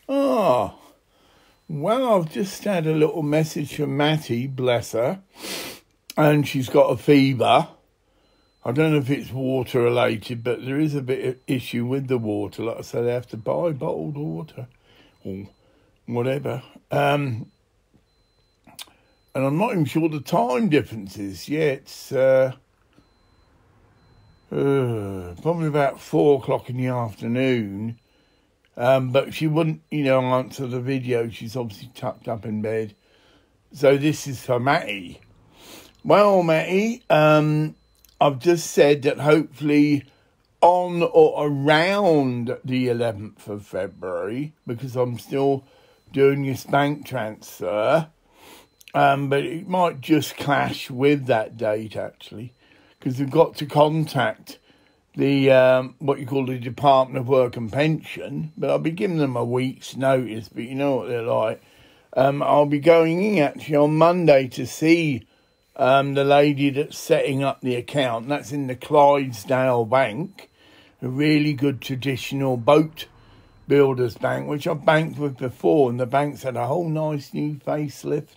Oh, well, I've just had a little message from Matty, bless her, and she's got a fever. I don't know if it's water related, but there is a bit of issue with the water. Like I said, they have to buy bottled water or whatever. And I'm not even sure the time difference is yet. It's probably about 4 o'clock in the afternoon. But she wouldn't, answer the video. She's obviously tucked up in bed. So this is for Matty. Well, Matty, I've just said that hopefully on or around the 11th of February, because I'm still doing this bank transfer, but it might just clash with that date, actually, because we've got to contact the what you call the Department of Work and Pension, but I'll be giving them a week's notice, but you know what they're like. I'll be going in actually on Monday to see the lady that's setting up the account. That's in the Clydesdale Bank, a really good traditional boat builders bank, which I've banked with before, and the bank's had a whole nice new facelift,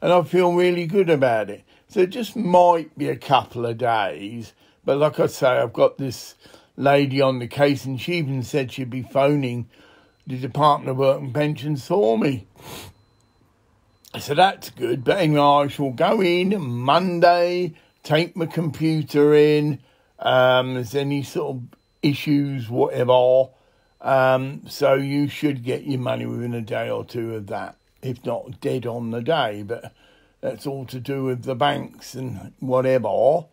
and I feel really good about it. So it just might be a couple of days. But like I say, I've got this lady on the case, and she even said she'd be phoning the Department of Work and Pensions for me. So that's good. But anyway, I shall go in Monday, take my computer in. There's any sort of issues, whatever. So you should get your money within a day or two of that, if not dead on the day. But that's all to do with the banks and whatever.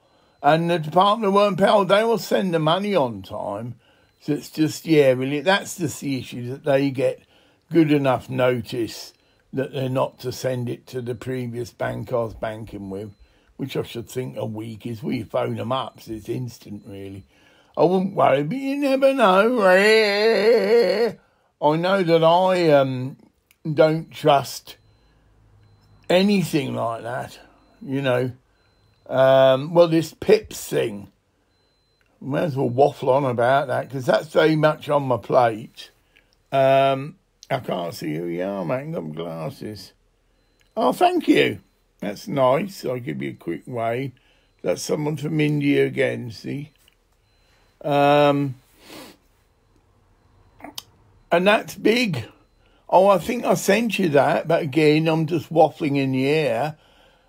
And the Department of Work and Pensions, they will send the money on time. So it's just, really, that's just the issue, that they get good enough notice that they're not to send it to the previous bank I was banking with, which I should think a week is. We phone them up, so it's instant, really. I wouldn't worry, but you never know. I know that I don't trust anything like that, Well, this PIPS thing, may as well waffle on about that, because that's very much on my plate. I can't see who you are, mate. I've got my glasses. Oh, thank you. That's nice. I'll give you a quick wave. That's someone from India again, see? And that's big. Oh, I think I sent you that, but again, I'm just waffling in the air.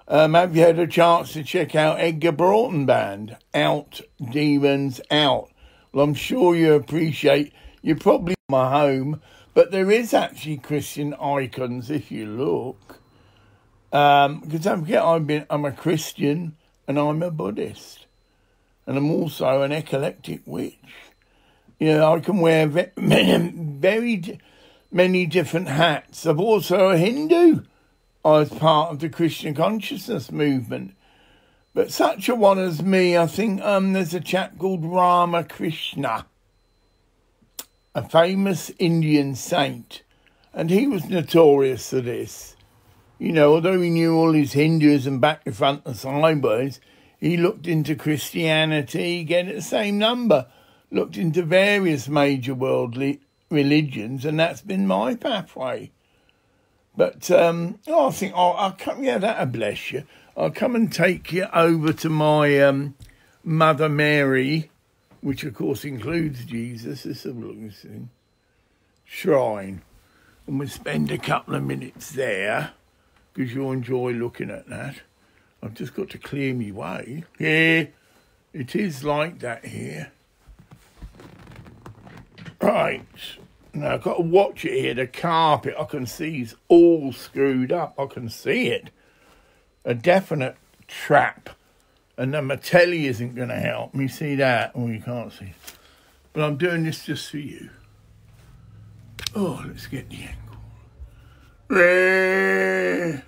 Have you had a chance to check out Edgar Broughton Band? Out, Demons, Out. Well, I'm sure you appreciate, you're probably in my home, but there is actually Christian icons if you look. Because don't forget, I'm a Christian and I'm a Buddhist. And I'm also an eclectic witch. I can wear very many different hats. I'm also a Hindu. I was part of the Christian consciousness movement. But such a one as me, I think there's a chap called Ramakrishna, a famous Indian saint. And he was notorious for this. Although he knew all his Hinduism back to front and sideways, he looked into Christianity, again at the same number, looked into various major worldly religions, and that's been my pathway. But I think I'll come. Yeah, that'll bless you. I'll come and take you over to my Mother Mary, which of course includes Jesus. This is a looking thing. Shrine, and we'll spend a couple of minutes there because you'll enjoy looking at that. I've just got to clear me way. Yeah, it is like that here. Right. Now, I've got to watch it here. The carpet, I can see, is all screwed up. I can see it. A definite trap. And then my telly isn't going to help me see that. Oh, you can't see. But I'm doing this just for you. Oh, let's get the angle.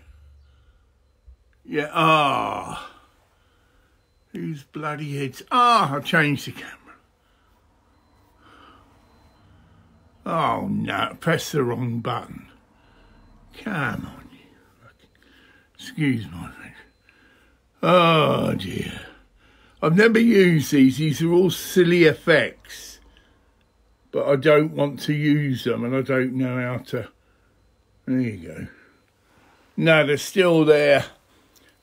Yeah, whose bloody heads? I changed the camera. Oh, no, press the wrong button. Come on, you. Excuse my French. Oh, dear. I've never used these. These are all silly effects. But but I don't want to use them, and I don't know how to. There you go. No, they're still there.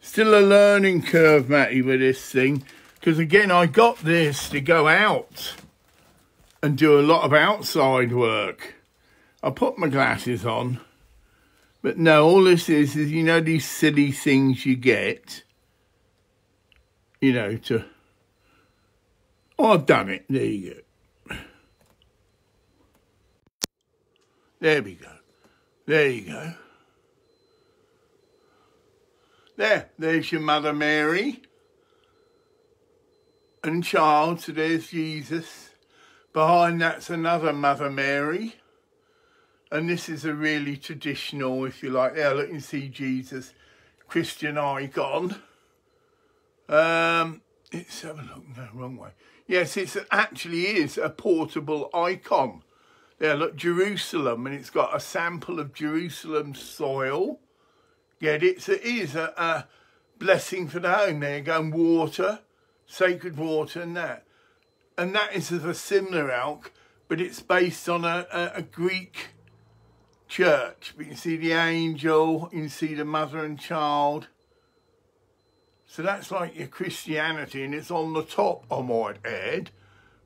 Still a learning curve, Matty, with this thing. Because, again, I got this to go out and do a lot of outside work. I put my glasses on. But no, all this is, you know, these silly things you get. You know, to... Oh, I've done it. There you go. There we go. There you go. There's your Mother Mary and child, so there's Jesus. Behind that's another Mother Mary. And this is a really traditional, if you like. There, look, you see Jesus, Christian icon. Let's have a look. No, wrong way. Yes, it actually is a portable icon. There, look, Jerusalem, and it's got a sample of Jerusalem soil. Get it? So it is a blessing for the home. There you go, and water, sacred water and that. And that is of a similar ilk, but it's based on a Greek church. But you can see the angel, you can see the mother and child. So that's like your Christianity, and it's on the top, I might add.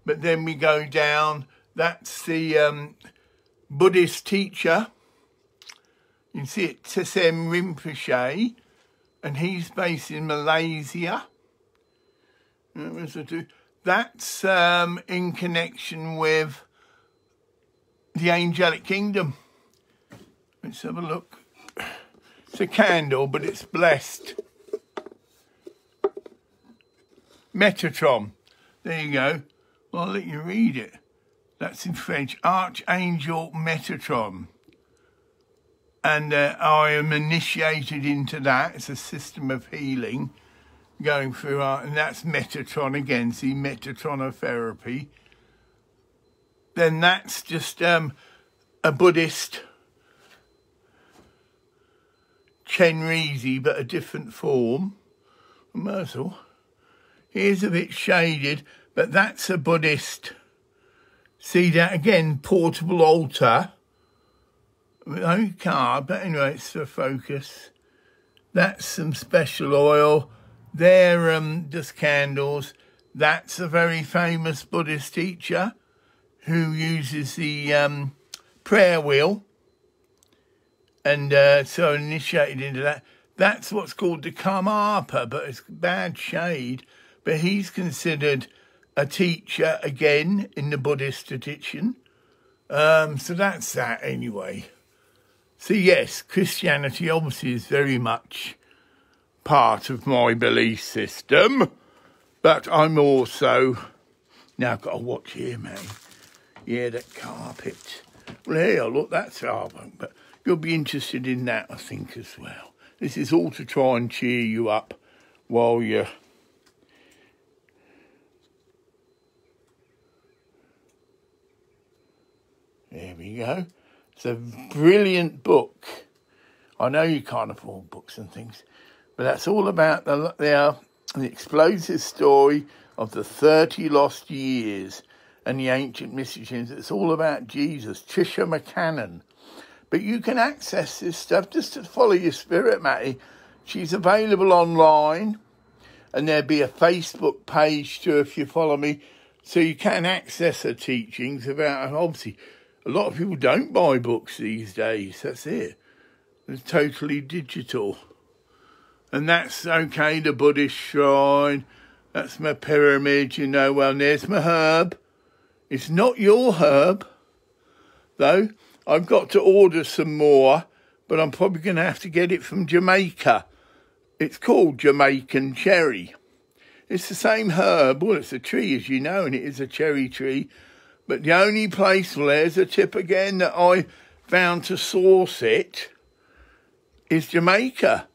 But then we go down, that's the Buddhist teacher. You can see it, Tsem Rinpoche, and he's based in Malaysia. That's in connection with the angelic kingdom. Let's have a look. It's a candle, but it's blessed. Metatron. There you go. Well, I'll let you read it. That's in French. Archangel Metatron. And I am initiated into that. It's a system of healing going through and that's Metatron again. See, Metatronotherapy. Then that's just a Buddhist Chenrezi, but a different form. Merzel. Here's a bit shaded, but that's a Buddhist. See that again, portable altar. No card, but anyway, it's for focus. That's some special oil. They're just candles. That's a very famous Buddhist teacher who uses the prayer wheel. And so initiated into that. That's what's called the Karmapa, but it's bad shade. But he's considered a teacher again in the Buddhist tradition. So that's that anyway. So yes, Christianity obviously is very much part of my belief system, but I'm also, now I've got to watch here, man. Yeah, that carpet. Well, here, look, that's album, but you'll be interested in that, I think, as well. This is all to try and cheer you up while you're... There we go. It's a brilliant book. I know you can't afford books and things, but that's all about the explosive story of the 30 lost years and the ancient mysteries. It's all about Jesus, Trisha McCannon. But you can access this stuff just to follow your spirit, Matty. She's available online, and there'll be a Facebook page too if you follow me, so you can access her teachings about, obviously, a lot of people don't buy books these days. That's it. It's totally digital. And that's okay, the Buddhist shrine. That's my pyramid, you know. Well, there's my herb. It's not your herb, though. I've got to order some more, but I'm probably going to have to get it from Jamaica. It's called Jamaican cherry. It's the same herb. Well, it's a tree, as you know, and it is a cherry tree. But the only place, well, there's a tip again, that I found to source it is Jamaica.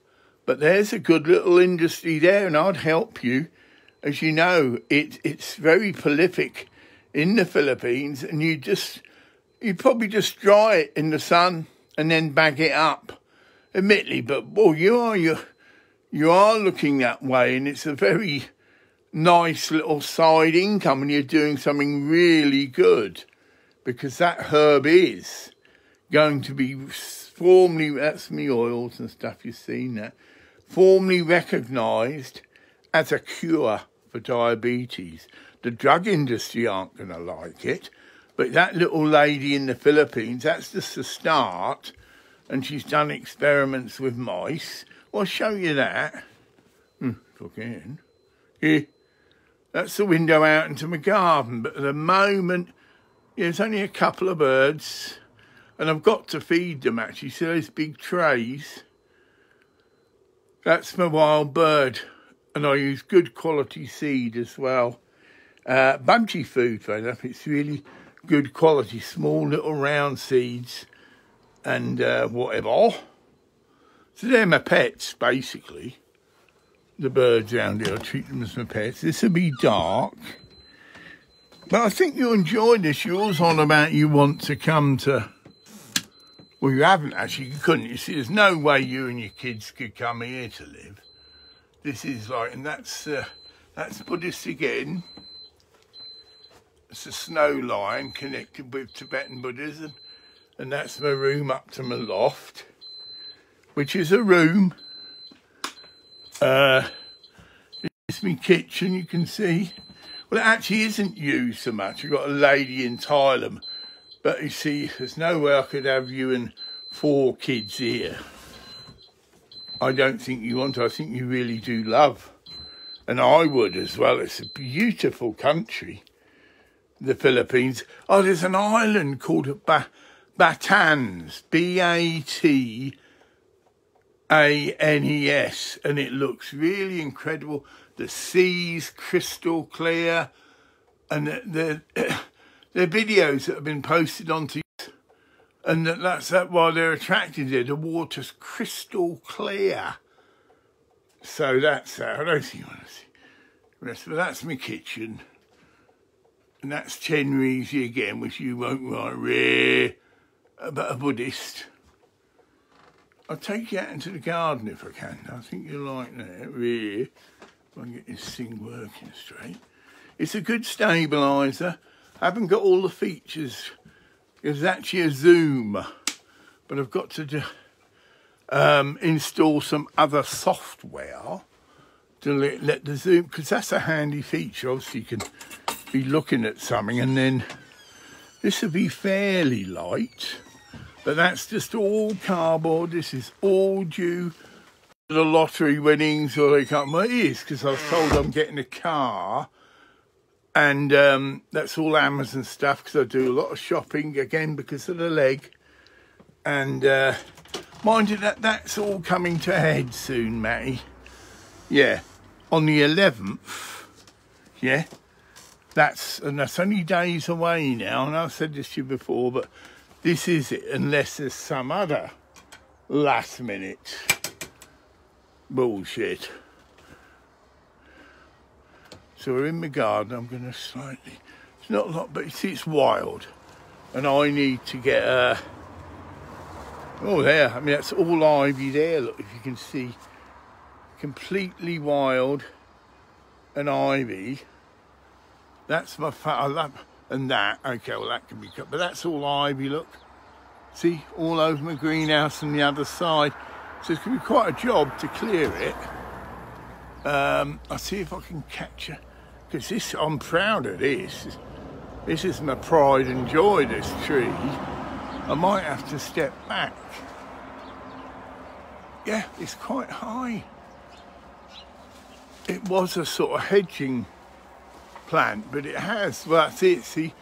But there's a good little industry there, and I'd help you. As you know, it's very prolific in the Philippines, and you probably just dry it in the sun and then bag it up. Admittedly, but well, you are looking that way, and it's a very nice little side income, and you're doing something really good. because that herb is going to be formally, that's me oils and stuff, you've seen that, formally recognised as a cure for diabetes. The drug industry aren't going to like it, but that little lady in the Philippines, that's just the start, and she's done experiments with mice. Well, I'll show you that. Fucking. Yeah. That's the window out into my garden, but at the moment, there's only a couple of birds, and I've got to feed them, actually. See those big trays? That's my wild bird, and I use good quality seed as well. Bunchy food for them. It's really good quality, small little round seeds and whatever. So they're my pets, basically. The birds around here, I treat them as my pets. This will be dark. But I think you'll enjoy this. You're always on about you want to come to... Well, you haven't actually. You couldn't. You see, there's no way you and your kids could come here to live. This is like... And that's Buddhist again. It's a snow line connected with Tibetan Buddhism. And that's my room up to my loft, which is a room. It's my kitchen, you can see. Well, it actually isn't used so much. I've got a lady in Thailand, but you see, there's no way I could have you and 4 kids here. I don't think you want to. I think you really do love, and I would as well. It's a beautiful country, the Philippines. Oh, there's an island called Batan's, B-A-T-A-N-E-S, and it looks really incredible. The sea's crystal clear, and the videos that have been posted onto, and that's why they're attracted there. The water's crystal clear. So that's that. I don't think you want to see the rest, but that's my kitchen, and that's Chenrezi again, which you won't write rare, but a Buddhist. I'll take you out into the garden if I can. I think you'll like that. Rare. If I can get this thing working straight. It's a good stabiliser. I haven't got all the features. There's actually a zoom, but I've got to install some other software to let the zoom, because that's a handy feature. Obviously, you can be looking at something, and then this will be fairly light, but that's just all cardboard. This is all due to the lottery winnings, or they can't. Well, it is, because I was told I'm getting a car. And that's all Amazon stuff, because I do a lot of shopping, again, because of the leg. And mind you, that's all coming to a head soon, Matty. Yeah, on the 11th, yeah. That's only days away now, and I've said this to you before, but this is it, unless there's some other last-minute bullshit. So we're in my garden. I'm going to slightly... It's not a lot, but you see, it's wild. And I need to get a... Oh, there. I mean, that's all ivy there. Look, if you can see. Completely wild and ivy. That's my... I love... And that. Okay, well, that can be cut. But that's all ivy, look. See? All over my greenhouse on the other side. So it's going to be quite a job to clear it. I'll see if I can catch her. Because this, I'm proud of this. This is my pride and joy, this tree. I might have to step back. Yeah, it's quite high. It was a sort of hedging plant, but it has, well, that's it, see?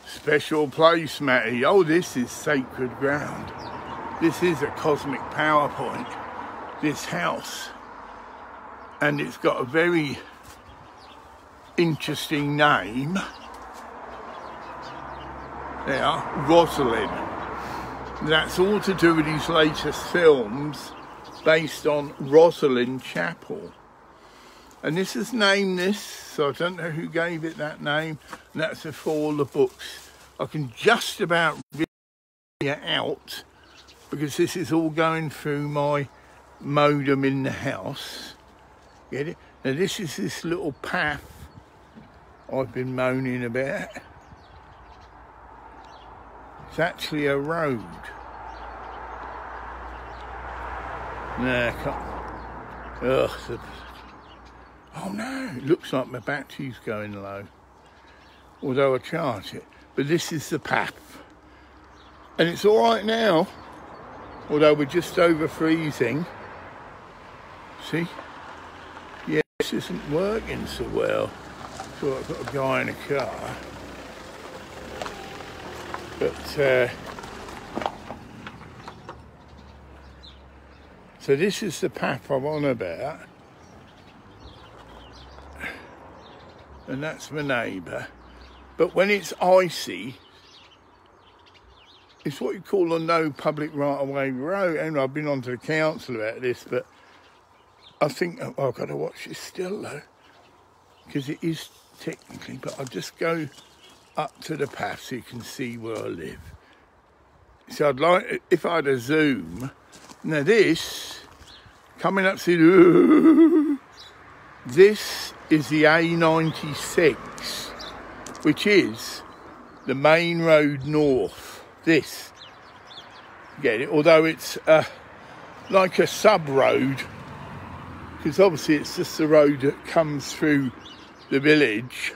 Special place, Matty. Oh, this is sacred ground. This is a cosmic power point, this house. And it's got a very interesting name. There, Rosalind. That's all to do with his latest films based on Rosalind Chapel. And this is named this, so I don't know who gave it that name. And that's for all the books. I can just about read it out because this is all going through my modem in the house. Get it? Now this is this little path I've been moaning about. It's actually a road. No, I can't. Ugh. Oh no, it looks like my battery's going low. Although I charge it. But this is the path. And it's all right now. Although we're just over freezing. See? Yeah, this isn't working so well. So I've got a guy in a car. But, so this is the path I'm on about. And that's my neighbour. But when it's icy, it's what you call a no public right-of-way road. And I've been on to the council about this, but I think, oh, I've got to watch this still though, because it is technically, but I'll just go up to the path so you can see where I live. So I'd like, if I had a zoom, now this, coming up to, this is the A96, which is the main road north. This, get it? Although it's like a sub-road, because obviously it's just the road that comes through the village,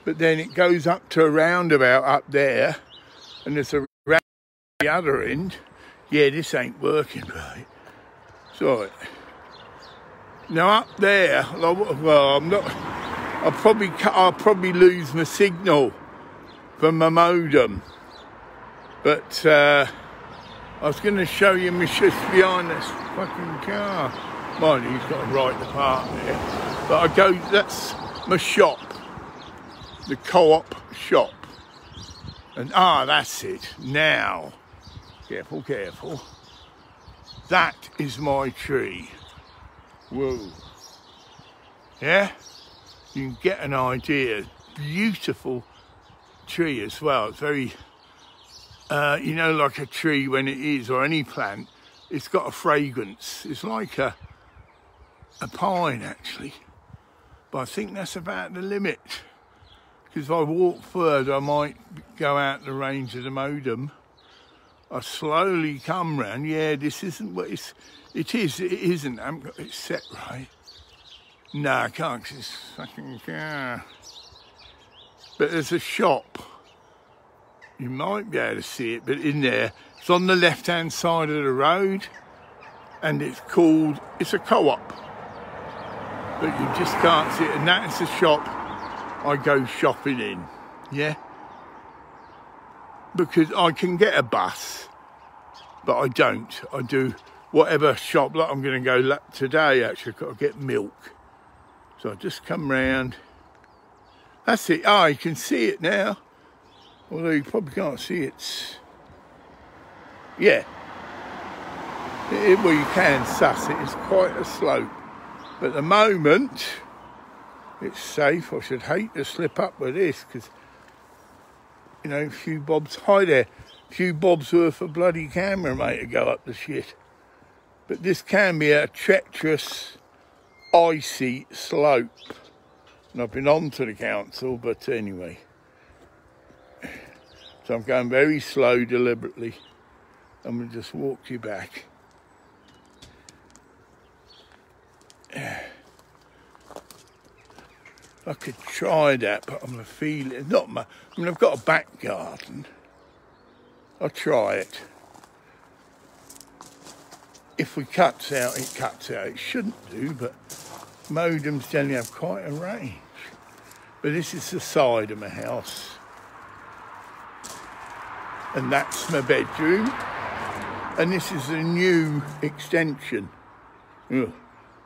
but then it goes up to a roundabout up there, and there's a round at the other end. Yeah, this ain't working right. Sorry. Now up there, well, I'm not. I'll probably lose my signal from my modem. But I was going to show you my shit behind this fucking car. Mind you, he's got a right to park there. But I go, that's my shop, the co-op shop. And that's it. Now, careful, careful. That is my tree. Whoa. Yeah? You can get an idea. Beautiful tree as well. It's very, you know, like a tree when it is, or any plant, it's got a fragrance. It's like a pine actually. But I think that's about the limit. Because if I walk further, I might go out the range of the modem. I slowly come round. Yeah, this isn't what it isn't. I haven't got it set right. No, I can't, 'cause it's fucking car. But there's a shop. You might be able to see it, but in there, it's on the left-hand side of the road, and it's a co-op. But you just can't see it, and that's the shop I go shopping in, yeah? Because I can get a bus, but I don't. I do whatever shop, like I'm going to go today, actually, I've got to get milk. So I just come round. That's it. Oh, you can see it now. Although you probably can't see it. Yeah. Well, you can suss it. It's quite a slope. But at the moment, it's safe. I should hate to slip up with this because, you know, a few bobs. Hi there. A few bobs worth of bloody camera, mate, to go up the shit. But this can be a treacherous, icy slope. And I've been on to the council, but anyway. So I'm going very slow, deliberately. I'm going to just walk you back. I could try that, but I'm going to feel it. Not much. I mean, I've got a back garden. I'll try it. If it cuts out, it cuts out. It shouldn't do, but modems generally have quite a range. But this is the side of my house. And that's my bedroom. And this is a new extension. Ugh.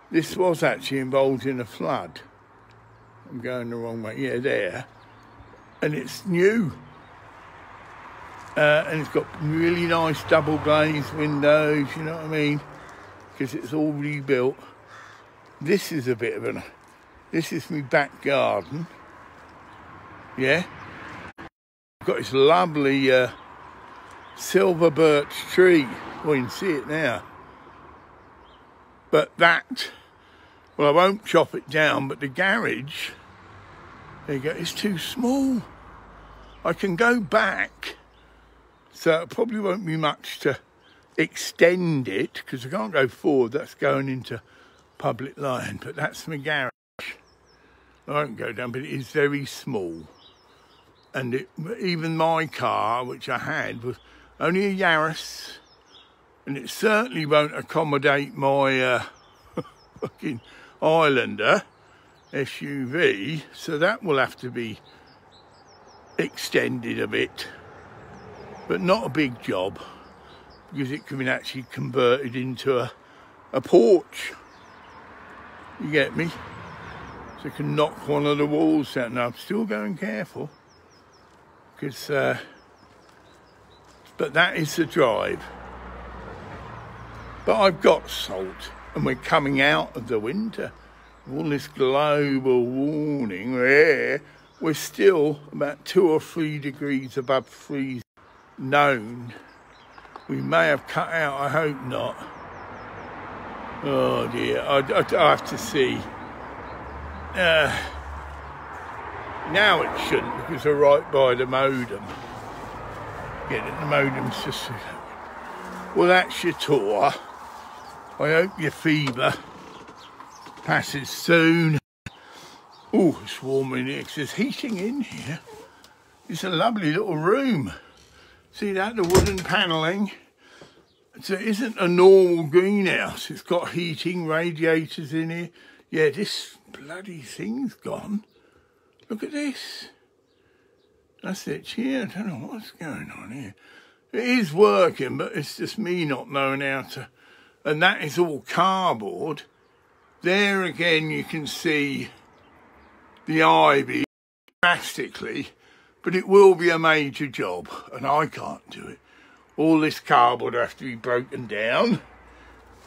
This was actually involved in a flood. I'm going the wrong way. Yeah, there. And it's new. And it's got really nice double glazed windows, you know what I mean? Because it's all rebuilt. This is a bit of this is my back garden. Yeah. I've got this lovely silver birch tree. Well, you can see it now. But that, well, I won't chop it down, but the garage, there you go, it's too small. I can go back So it probably won't be much to extend it, because I can't go forward. That's going into public line. But that's my garage. I won't go down, but it is very small. And even my car, which I had, was only a Yaris. And it certainly won't accommodate my fucking Highlander SUV. So that will have to be extended a bit. But not a big job, because it can be actually converted into a porch. You get me? So I can knock one of the walls down. Now I'm still going careful, because but that is the drive. But I've got salt, and we're coming out of the winter. All this global warming, we're still about 2 or 3 degrees above freezing. Known. We may have cut out, I hope not. Oh dear, I have to see. Now it shouldn't, because we're right by the modem. Get it, the modem's just... Well, that's your tour. I hope your fever passes soon. Oh, it's warm in here, 'cause there's heating in here. It's a lovely little room. See that, the wooden panelling? So it isn't a normal greenhouse. It's got heating, radiators in here. Yeah, this bloody thing's gone. Look at this. That's it here. I don't know what's going on here. It is working, but it's just me not knowing how to... And that is all cardboard. There again you can see the ivy drastically. But it will be a major job, and I can't do it. All this cardboard will have to be broken down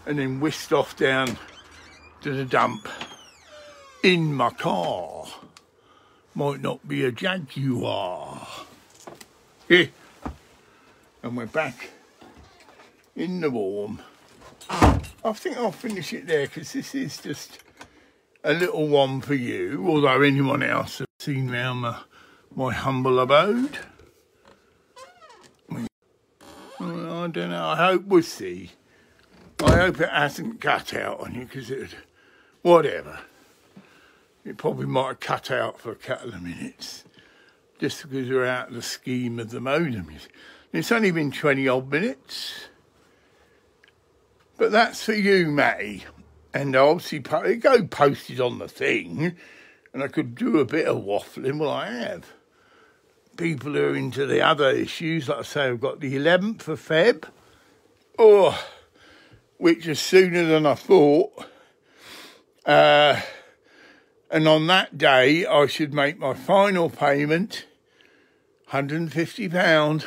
and then whisked off down to the dump in my car. Might not be a Jaguar. Here. And we're back in the warm. I think I'll finish it there, because this is just a little one for you, although anyone else has seen round my humble abode. Well, I don't know. I hope we'll see. I hope it hasn't cut out on you, because it... Whatever. It probably might have cut out for a couple of minutes, just because we're out of the scheme of the modem. It's only been 20-odd minutes. But that's for you, Matty. And obviously, it go posted on the thing, and I could do a bit of waffling. Well, I have. People who are into the other issues, like I say, I've got the 11th of Feb, which is sooner than I thought. And on that day, I should make my final payment, £150.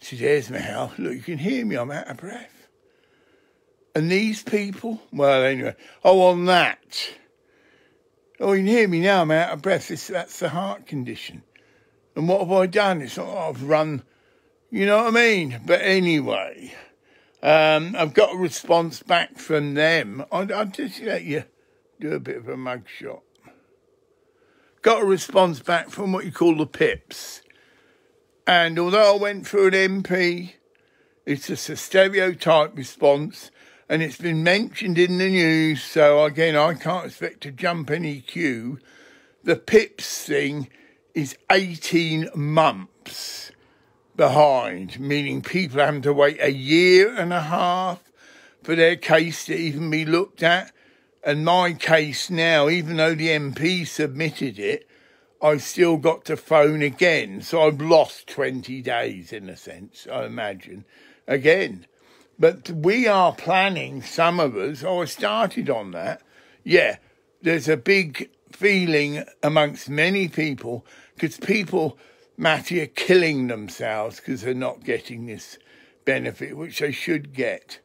See, there's my house. Look, you can hear me, I'm out of breath. And these people, well, anyway, on that... Oh, you can hear me now, I'm out of breath. That's the heart condition. And what have I done? It's not like I've run, you know what I mean? But anyway, I've got a response back from them. I'll just let you do a bit of a mug shot. Got a response back from what you call the PIPs. And although I went through an MP, it's just a stereotype response. And it's been mentioned in the news, so again, I can't expect to jump any queue. The PIPs thing is 18 months behind, meaning people are having to wait a year and a half for their case to even be looked at. And my case now, even though the MP submitted it, I've still got to phone again. So I've lost 20 days, in a sense, I imagine, again. But we are planning, some of us, I started on that. Yeah, there's a big feeling amongst many people, because people, Matty, are killing themselves because they're not getting this benefit, which they should get,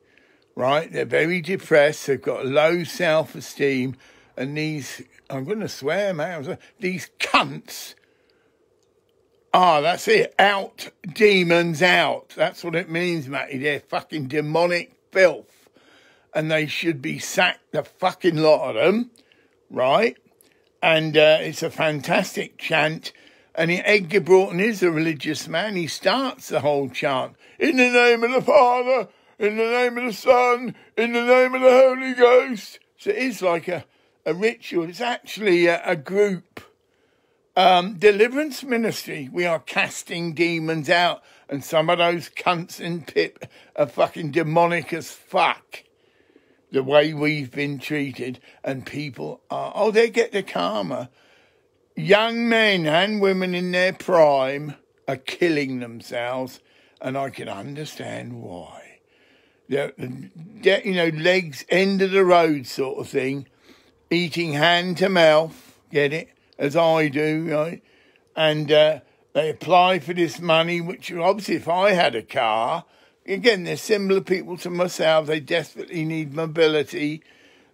right? They're very depressed, they've got low self-esteem, and these, I'm going to swear, man, these cunts, that's it, out, demons out. That's what it means, Matty. They're fucking demonic filth. And they should be sacked, the fucking lot of them, right? And it's a fantastic chant. And Edgar Broughton is a religious man. He starts the whole chant, in the name of the Father, in the name of the Son, in the name of the Holy Ghost. So it is like a ritual. It's actually a group deliverance ministry. We are casting demons out, and some of those cunts in Pip are fucking demonic as fuck. The way we've been treated, and people are, they get the karma. Young men and women in their prime are killing themselves, and I can understand why. Legs, end of the road sort of thing, eating hand to mouth, get it, as I do, right? And they apply for this money, which obviously if I had a car, again, they're similar people to myself, they desperately need mobility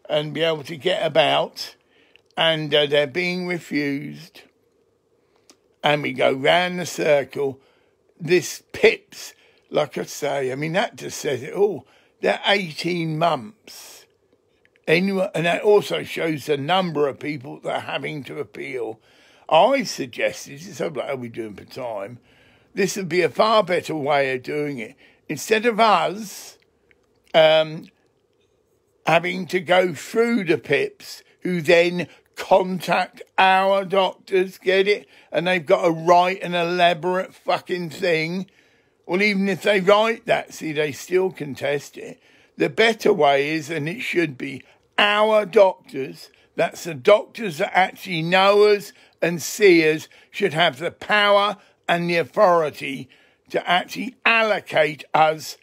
and be able to get about, and they're being refused. And we go round the circle. This Pips, like I say, I mean, that just says it all. They're 18 months. Anyway, and that also shows the number of people that are having to appeal. I suggested, it's like how we doing for time, this would be a far better way of doing it. Instead of us having to go through the Pips, who then contact our doctors, get it? And they've got to write an elaborate fucking thing. Well, even if they write that, see, they still contest it. The better way is, and it should be, our doctors, that's the doctors that actually know us and see us, should have the power and the authority to actually allocate us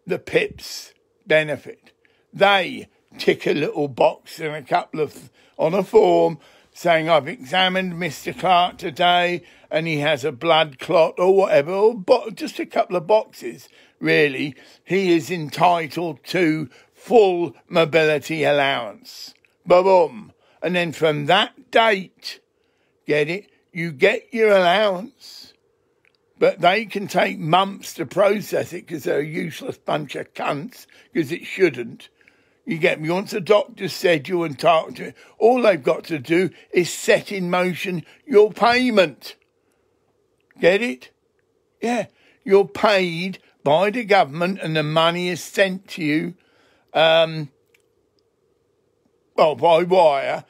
the Pips benefit. They tick a little box and a couple of on a form saying, I've examined Mr. Clark today and he has a blood clot or whatever, or just a couple of boxes, really. He is entitled to full mobility allowance. Ba-boom. And then from that date, get it, you get your allowance. But they can take months to process it because they're a useless bunch of cunts, because it shouldn't. You get me? Once a doctor said you're entitled to it, all they've got to do is set in motion your payment. Get it? Yeah. You're paid by the government and the money is sent to you, by wire.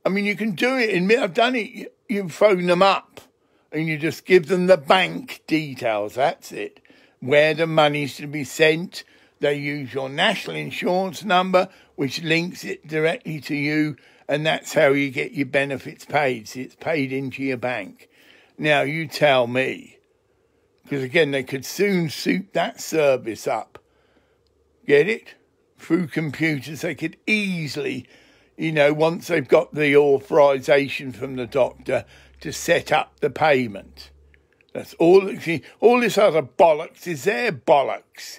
I mean, you can do it. I've done it. You phone them up and you just give them the bank details. That's it. Where the money's to be sent. They use your national insurance number, which links it directly to you, and that's how you get your benefits paid. See, it's paid into your bank. Now, you tell me, because, again, they could soon suit that service up. Get it? Through computers, they could easily, once they've got the authorisation from the doctor, to set up the payment. That's all. All this other bollocks is their bollocks.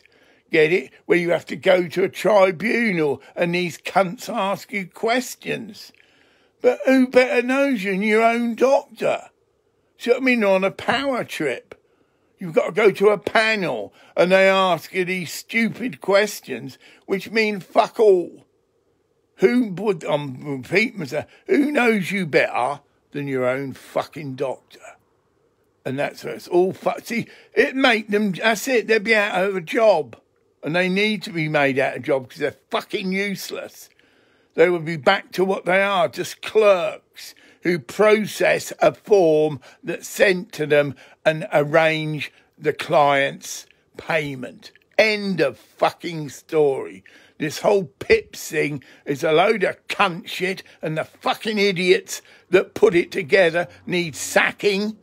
Get it? Where you have to go to a tribunal and these cunts ask you questions. But who better knows you than your own doctor? See what I mean? On a power trip, you've got to go to a panel and they ask you these stupid questions, which mean fuck all. Who would, repeat myself, who knows you better than your own fucking doctor? And that's where it's all see, it make them, that's it, they'd be out of a job. And they need to be made out of job because they're fucking useless. They would be back to what they are, just clerks who process a form that's sent to them and arrange the client's payment. End of fucking story. This whole Pips thing is a load of cunt shit, and the fucking idiots that put it together need sacking.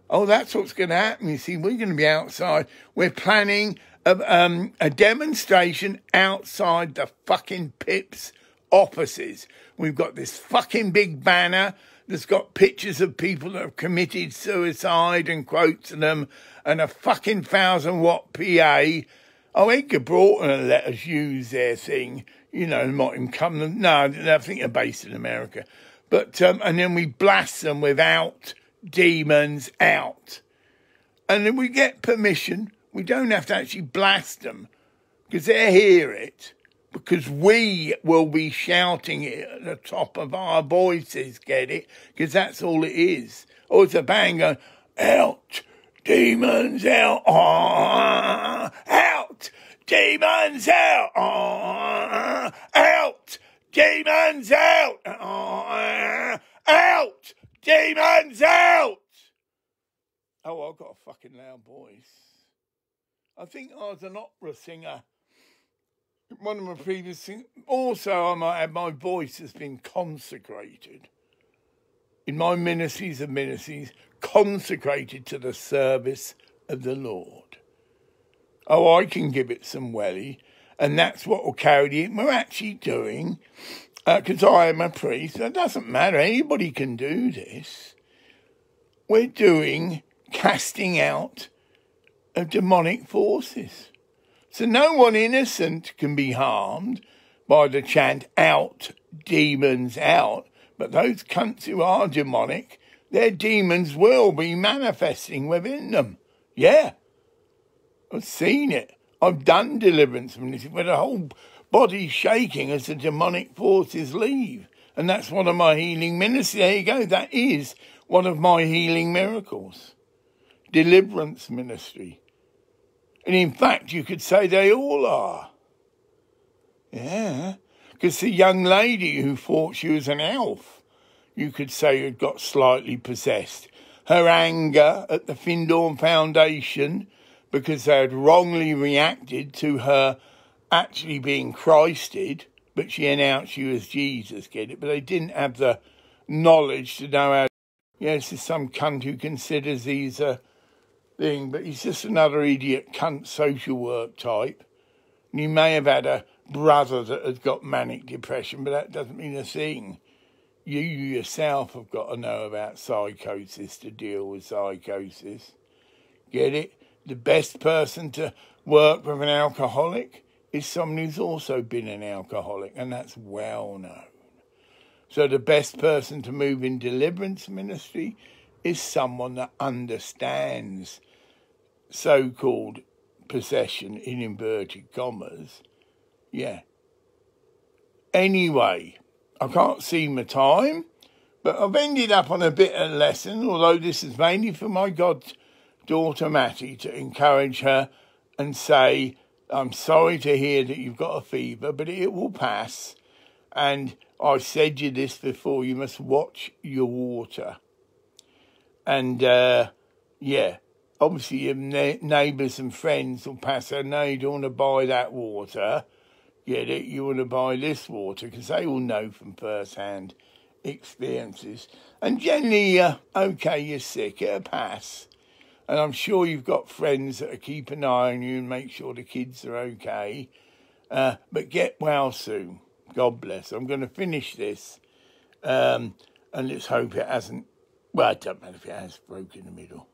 Oh, that's what's going to happen. You see, we're going to be outside. We're planning a demonstration outside the fucking Pips offices. We've got this fucking big banner that's got pictures of people that have committed suicide and quotes of them, and a fucking 1,000-watt PA. Oh, Edgar Broughton will let us use their thing. Might even come. No, I think they're based in America. But and then we blast them without demons out. And then we get permission. We don't have to actually blast them because they hear it. because we will be shouting it at the top of our voices, get it? Because that's all it is. Or it's a band going, out, demons out, out, demons out, out, demons out, out, demons out. Oh, I've got a fucking loud voice. I think I was an opera singer. One of my previous things. Also, I might add, my voice has been consecrated. In my ministries of ministries, consecrated to the service of the Lord. Oh, I can give it some welly, and that's what will carry it. We're actually doing, because I am a priest, it doesn't matter, anybody can do this. We're doing casting out of demonic forces. So no one innocent can be harmed by the chant, out, demons out. But those cunts who are demonic, their demons will be manifesting within them. Yeah, I've seen it. I've done deliverance ministry where the whole body's shaking as the demonic forces leave. And that's one of my healing ministries. There you go. That is one of my healing miracles. Deliverance ministry. And in fact, you could say they all are. Yeah. Because the young lady who thought she was an elf, you could say had got slightly possessed. Her anger at the Findorn Foundation, because they had wrongly reacted to her actually being Christed, but she announced she was Jesus, get it? But they didn't have the knowledge to know how. Yes, there's some cunt who considers he's a thing, but he's just another idiot cunt social work type. And you may have had a brother that has got manic depression, but that doesn't mean a thing. You yourself have got to know about psychosis to deal with psychosis. Get it? The best person to work with an alcoholic is someone who's also been an alcoholic, and that's well known. So the best person to move in deliverance ministry is someone that understands so-called possession in inverted commas. Yeah. Anyway, I can't see my time, but I've ended up on a bit of a lesson, although this is mainly for my goddaughter Matty, to encourage her and say, I'm sorry to hear that you've got a fever, but it will pass. And I said you this before, you must watch your water. And, yeah, obviously your neighbours and friends will pass her, no, you don't want to buy that water. Get it? You want to buy this water, because they all know from first-hand experiences. And generally, okay, you're sick, it'll pass. And I'm sure you've got friends that keep an eye on you and make sure the kids are okay. But get well soon. God bless. I'm going to finish this. And let's hope it hasn't, well, it doesn't matter if it has broken in the middle.